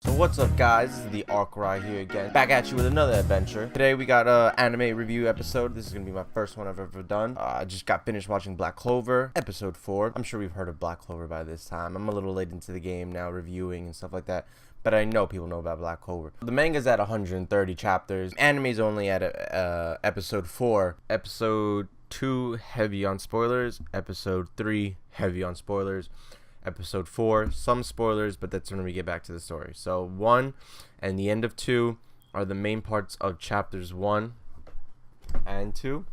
So what's up, guys? This is the Arkwright here again, back at you with another adventure. Today we got a anime review episode. This is gonna be my first one I've ever done. I just got finished watching Black Clover, episode 4. I'm sure we've heard of Black Clover by this time. I'm a little late into the game now, reviewing and stuff like that, but I know people know about Black Clover. The manga's at 130 chapters. Anime's only at episode 4. Episode 2, heavy on spoilers. Episode 3, heavy on spoilers. Episode 4, some spoilers, but that's when we get back to the story. So 1 and the end of 2 are the main parts of chapters 1 and 2.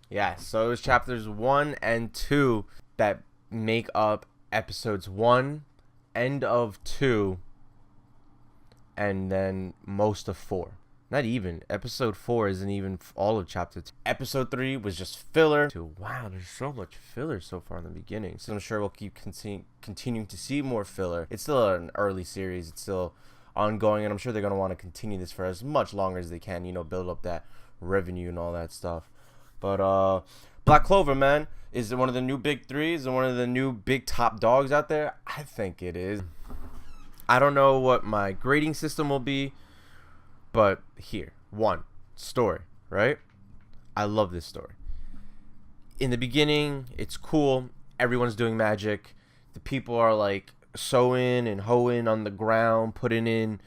Yeah, so it was chapters 1 and 2 that make up episodes 1, end of 2, and then most of 4. Not even. Episode 4 isn't even all of chapter 2. Episode 3 was just filler. Wow, there's so much filler so far in the beginning. So I'm sure we'll keep continuing to see more filler. It's still an early series. It's still ongoing, and I'm sure they're going to want to continue this for as much longer as they can, you know, build up that revenue and all that stuff. But Black Clover, man, is it one of the new big threes and one of the new big top dogs out there? I think it is. I don't know what my grading system will be, but here, 1, story, right? I love this story. In the beginning, it's cool. Everyone's doing magic. The people are like sewing and hoeing on the ground, putting in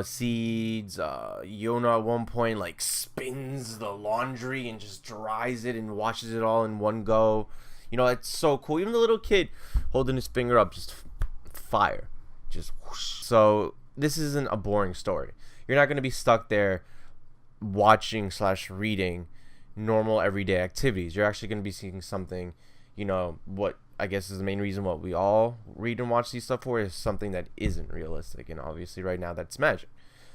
seeds. Yona at one point like spins the laundry and just dries it and washes it all in one go. You know, it's so cool. Even the little kid holding his finger up, just fire. Just whoosh. So this isn't a boring story. You're not going to be stuck there watching / reading normal everyday activities. You're actually going to be seeing something, you know, what I guess is the main reason what we all read and watch these stuff for is something that isn't realistic. And obviously right now that's magic.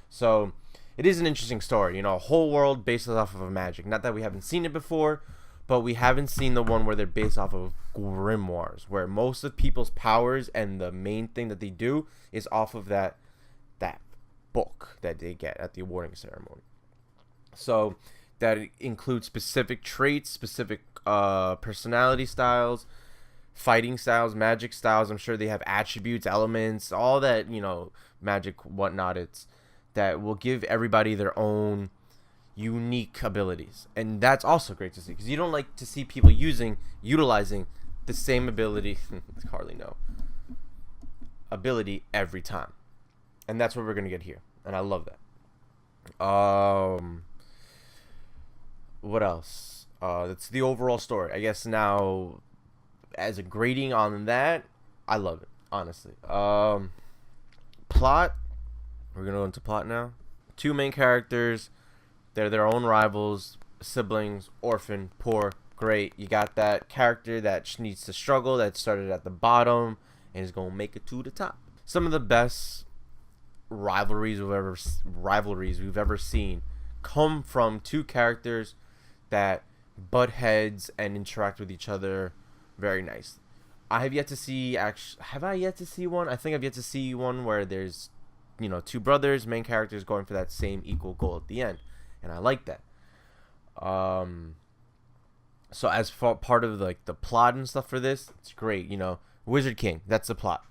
So it is an interesting story, you know, a whole world based off of a magic. Not that we haven't seen it before, but we haven't seen the one where they're based off of grimoires, where most of people's powers and the main thing that they do is off of that book that they get at the awarding ceremony. So that includes specific traits, specific personality styles, fighting styles, magic styles. I'm sure they have attributes, elements, all that, you know, magic, whatnot. It's that will give everybody their own unique abilities, and that's also great to see, because you don't like to see people utilizing the same ability ability every time. And that's what we're gonna get here, and I love that. What else? That's the overall story. I guess now, as a grading on that, I love it, honestly. Plot. We're gonna go into plot now. 2 main characters. They're their own rivals, siblings, orphan, poor, great. You got that character that needs to struggle, that started at the bottom, and is gonna make it to the top. Some of the best rivalries we've ever seen come from 2 characters that butt heads and interact with each other very nicely. I have yet to see one? I think I've yet to see one where there's, you know, 2 brothers, main characters going for that same equal goal at the end, and I like that. So as for part of like the plot and stuff for this, it's great. You know, Wizard King, that's the plot.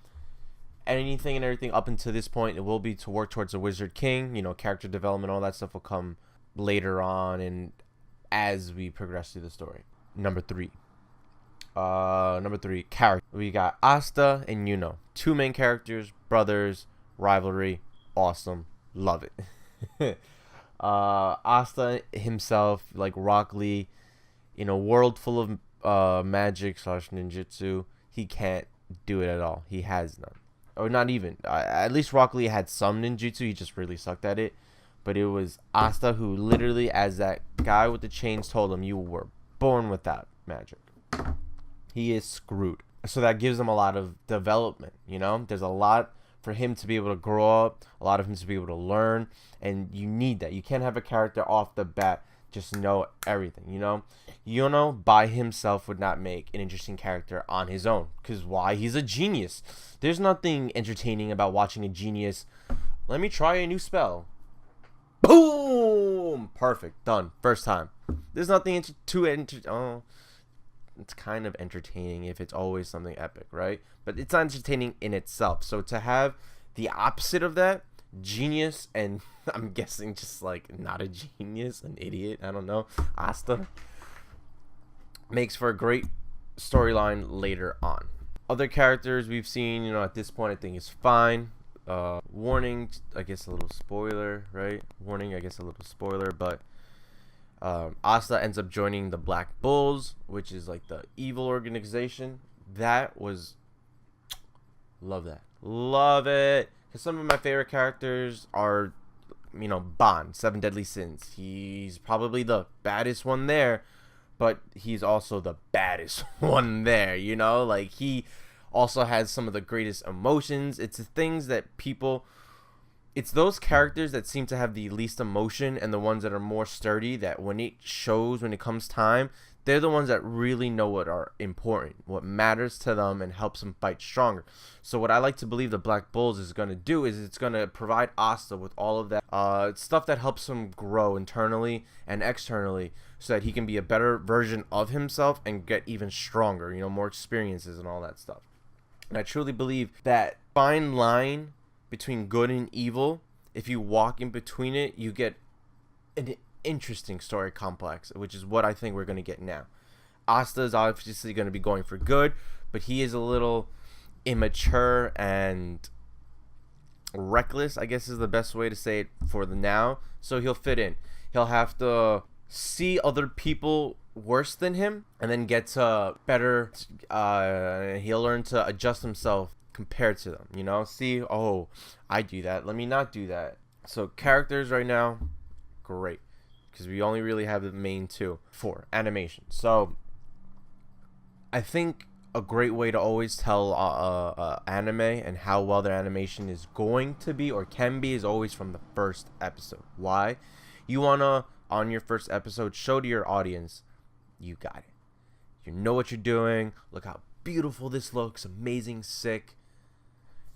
Anything and everything up until this point, it will be to work towards a Wizard King. You know, character development, all that stuff will come later on and as we progress through the story. Number 3, character. We got Asta and Yuno, 2 main characters, brothers, rivalry, awesome, love it. Asta himself, like Rock Lee, in a world full of magic / ninjutsu, he can't do it at all. He has none. Or not even. At least Rock Lee had some ninjutsu. He just really sucked at it. But it was Asta who literally, as that guy with the chains told him, you were born without magic. He is screwed. So that gives him a lot of development, you know? There's a lot for him to be able to grow up, a lot of him to be able to learn, and you need that. You can't have a character off the bat just know everything, you know? Yuno by himself would not make an interesting character on his own, because why? He's a genius. There's nothing entertaining about watching a genius. Let me try a new spell. Boom! Perfect. Done. First time. There's nothing it's kind of entertaining if it's always something epic, right? But it's not entertaining in itself. So to have the opposite of that, genius, and I'm guessing just like not a genius, an idiot, I don't know, Asta, makes for a great storyline later on. Other characters we've seen, you know, at this point I think is fine. Warning, I guess a little spoiler, right? Warning, I guess a little spoiler, but Asta ends up joining the Black Bulls, which is like the evil organization. That was, love that, love it. Because some of my favorite characters are, you know, Bond, Seven Deadly Sins. He's probably the baddest one there, but he's also the baddest one there, you know? Like, he also has some of the greatest emotions. It's the things that people, it's those characters that seem to have the least emotion and the ones that are more sturdy, that when it shows, when it comes time, they're the ones that really know what are important, what matters to them, and helps them fight stronger. So what I like to believe the Black Bulls is going to do is it's going to provide Asta with all of that stuff that helps him grow internally and externally, so that he can be a better version of himself and get even stronger, you know, more experiences and all that stuff. And I truly believe that fine line between good and evil, if you walk in between it, you get an interesting story complex, which is what I think we're going to get now. Asta is obviously going to be going for good, but he is a little immature and reckless, I guess is the best way to say it for the now. So he'll fit in. He'll have to see other people worse than him and then get to better, he'll learn to adjust himself compared to them, you know? See, oh, I do that, let me not do that. So characters right now, great, because we only really have the main two for animation. So I think a great way to always tell anime and how well their animation is going to be or can be is always from the first episode. Why? You want to, on your first episode, show to your audience, you got it, you know what you're doing, look how beautiful this looks, amazing, sick.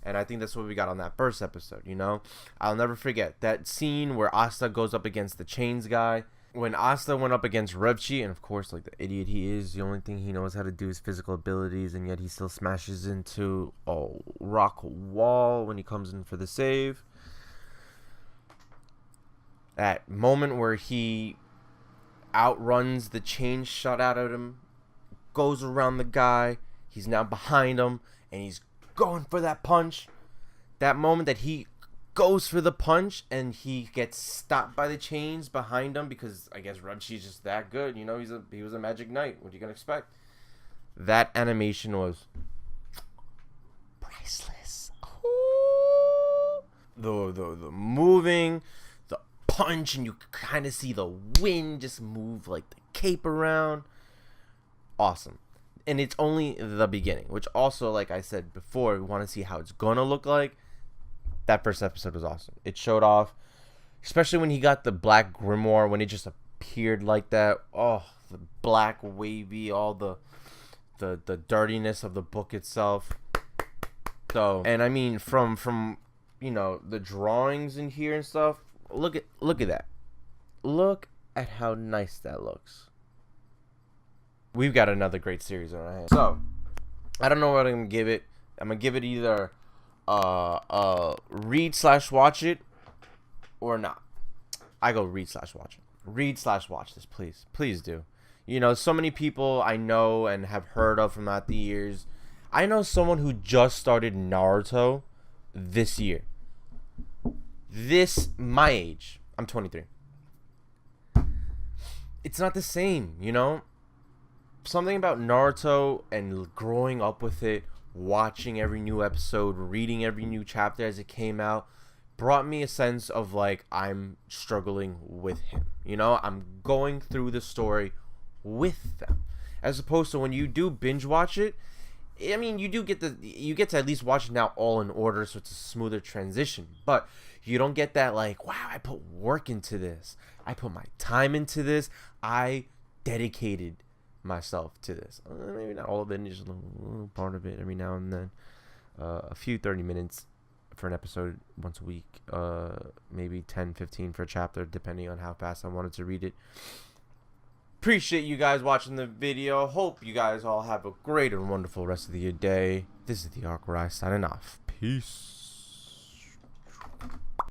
And I think that's what we got on that first episode, you know? I'll never forget that scene where Asta goes up against the chains guy. When Asta went up against Revchi, and of course, like the idiot he is, the only thing he knows how to do is physical abilities, and yet he still smashes into a rock wall when he comes in for the save. That moment where he outruns the chain shot out at him, goes around the guy, he's now behind him, and he's going for that punch. That moment that he goes for the punch and he gets stopped by the chains behind him, because I guess Revchi's just that good, you know, he was a magic knight, what are you gonna expect? That animation was priceless. Ooh. The moving, the punch, and you kind of see the wind just move like the cape around. Awesome. And it's only the beginning, which also, like I said before, we want to see how it's gonna look like. That first episode was awesome. It showed off, especially when he got the black grimoire, when it just appeared like that. Oh, the black wavy, all the dirtiness of the book itself. So, and I mean, from you know, the drawings in here and stuff. Look at that. Look at how nice that looks. We've got another great series on our hands. So, I don't know what I'm gonna give it. I'm gonna give it either read/watch it or not. I go read/watch it. Read/watch this, please do. You know, so many people I know and have heard of from throughout the years. I know someone who just started Naruto this year. My age. I'm 23. It's not the same, you know? Something about Naruto and growing up with it, watching every new episode, reading every new chapter as it came out, brought me a sense of like I'm struggling with him. You know, I'm going through the story with them. As opposed to when you do binge watch it, I mean, you get to at least watch it now all in order, so it's a smoother transition. But you don't get that like, wow, I put work into this. I put my time into this. I dedicated myself to this. Maybe not all of it, just a little part of it every now and then. A few 30 minutes for an episode once a week. Maybe 10, 15 for a chapter, depending on how fast I wanted to read it. Appreciate you guys watching the video. Hope you guys all have a great and wonderful rest of your day. This is the Arkwright signing off. Peace.